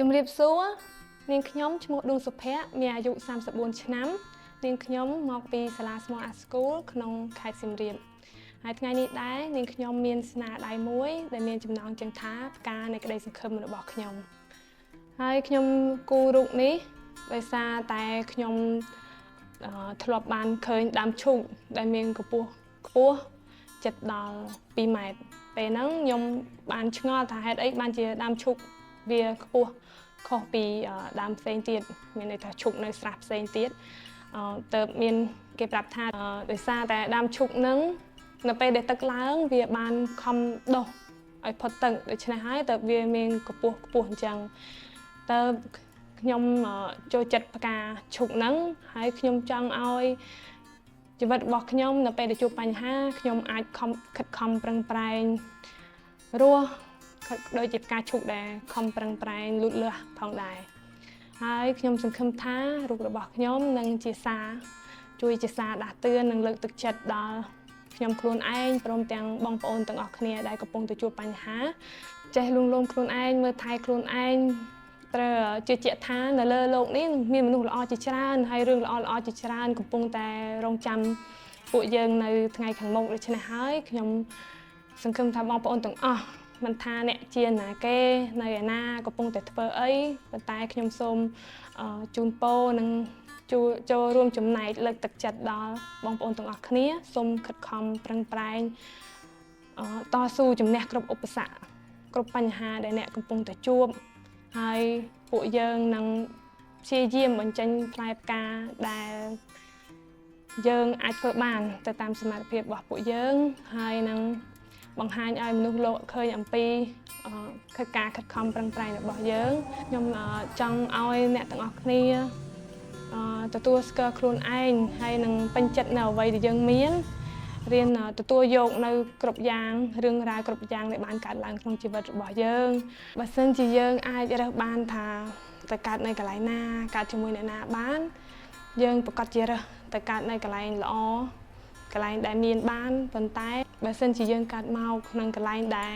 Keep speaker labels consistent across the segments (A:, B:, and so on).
A: ជំរាបសួរនាងខ្ញុំឈ្មោះឌូសុភ័ក្រមានអាយុ34ឆ្នាំនាងខ្ញុំមកពីសាលាស្មោះអាស្គូលក្នុងខេត្តសៀមរាបហើយថ្ងៃនេះដែរនាងខ្ញុំមានស្នាដៃមួយដែលមានចំណងជើងថាផ្កានៃក្តីសង្ឃឹមរបស់ខ្ញុំហើយខ្ញុំគូររូបនេះដោយសារតែខ្ញុំធ្លាប់បានឃើញដើមឈូកដែលមានកម្ពស់ខ្ពស់ជិតដល់2ម៉ែត្រពេលហ្នឹងខ្ញុំបានឆ្ងល់ថាហេតុអីបានជាដើមឈូកវាខ្ពស់ខុសពីដើមផ្សេងទៀតមានន័យថាឈូកនៅស្រះផ្សេងទៀតទៅមានគេប្រាប់ថាដោយសារតែដើមឈូកហ្នឹងនៅពេលដែលទឹកឡើងវាបានខំដុះឲ្យផុតទឹកដូច្នេះហើយតើវាមានកម្ពស់ខ្ពស់អញ្ចឹងតើខ្ញុំចូលចិត្តផ្កាឈូកហ្នឹងហើយខ្ញុំចង់ឲ្យជីវិតរបស់ខ្ញុំនៅពេលដែលជួបបញ្ហាខ្ញុំអាចខិតខំប្រឹងប្រែងរស់ដូចជាផ្កាឈូកដែលខំប្រឹងប្រែងលូតលាស់ផងដែរហើយខ្ញុំសង្ឃឹមថារូបរបស់ខ្ញុំនឹងជាសារជួយជាសារដាស់តឿននិងលើកទឹកចិត្តដល់ខ្ញុំខ្លួនឯងព្រមទាំងបងប្អូនទាំងអស់គ្នាដែលកំពុងតែជួបបញ្ហាចេះលួងលោមខ្លួនឯងមើលថែខ្លួនឯងត្រូវជឿជាក់ថានៅលើโลกនេះមានមនុស្សល្អជាច្រើនហើយរឿងល្អៗជាច្រើនកំពុងតែរងចាំពួកយើងនៅថ្ងៃខាងមុខដូច្នេះហើយខ្ញុំសង្ឃឹមថាបងប្អូនទាំងអស់មិនថាអ្នកជាណាគេនៅឯណាកំពុងតែធ្វើអីប៉ុន្តែខ្ញុំសូមជូនពរនិងចូលរួមចំណែកលើកទឹកចិត្តដល់បងប្អូនទាំងអស់គ្នាសូមខិតខំប្រឹងប្រែងតស៊ូជំនះគ្រប់ឧបសគ្គគ្រប់បញ្ហាដែលអ្នកកំពុងតែជួបហើយពួកយើងនឹងព្យាយាមបញ្ចេញផ្លែផ្កាដែលយើងអាចធ្វើបានទៅតាមសមត្ថភាពរបស់ពួកយើងហើយនឹងបង្ហាញឲ្យមនុស្សលោកឃើញអំពីការខិតខំប្រឹងប្រែងរបស់យើងខ្ញុំចង់ឲ្យអ្នកទាំងអស់គ្នាទទួលស្គាល់ខ្លួនឯងហើយនឹងពេញចិត្តនៅអ្វីដែលយើងមានរៀនទទួលយកនៅគ្រប់យ៉ាងរឿងរ៉ាវគ្រប់យ៉ាងដែលបានកើតឡើងក្នុងជីវិតរបស់យើងបើសិនជាយើងអាចរើសបានថាទៅកើតនៅកន្លែងណាកើតជាមួយអ្នកណាបានយើងប្រកាសជារើសទៅកើតនៅកន្លែងល្អកន្លែងដែលមានបានប៉ុន្តែបើសិនជាយើងកើតមកក្នុងកន្លែងដែល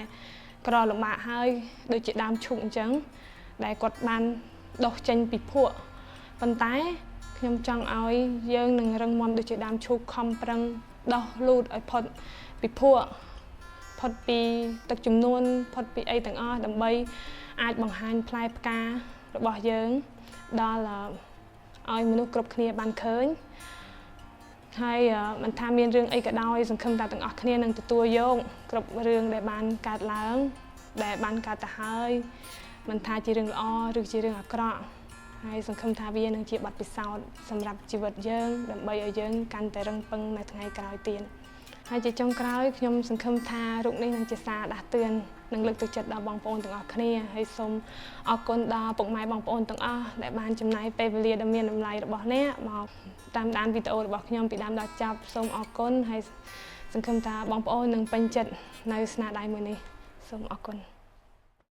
A: ក្រលំបាកហើយដូចជាដើមឈូកអញ្ចឹងដែលគាត់បានដុះចេញពីភក់ប៉ុន្តែខ្ញុំចង់ឲ្យយើងនឹងរឹងមាំដូចជាដើមឈូកខំប្រឹងដោះលូតឲ្យផុតពីភក់ផុតពីទឹកជំនន់ផុតពីអីទាំងអស់ដើម្បីអាចបង្ហាញផ្លែផ្ការបស់យើងដល់ឲ្យមនុស្សគ្រប់គ្នាបានឃើញហើយមិនថាមានរឿងអីក៏ដោយសង្ឃឹមថាទាំងអស់គ្នានឹងទទួលយកគ្រប់រឿងដែលបានកើតឡើងដែលបានកើតទៅហើយមិនថាជារឿងល្អឬជារឿងអាក្រក់ហើយសង្ឃឹមថាវានឹងជាបទពិសោធន៍សម្រាប់ជីវិតយើងដើម្បីឲ្យយើងកាន់តែរឹងប៉ឹងនៅថ្ងៃក្រោយទៀតហើយជាចុងក្រោយខ្ញុំសង្ឃឹមថារូបនេះនឹងជាសារដាស់តឿននិងលើកទឹកចិត្តដល់បងប្អូនទាំងអស់គ្នាហើយសូមអរគុណដល់ពុកម៉ែបងប្អូនទាំងអស់ដែលបានចំណាយពេលវេលាដ៏មានតម្លៃរបស់អ្នកមកតាមដានវីដេអូរបស់ខ្ញុំពីដើមដល់ចប់សូមអរគុណហើយសង្ឃឹមថាបងប្អូននឹងពេញចិត្តនៅស្នាដៃមួយនេះសូមអរគុណ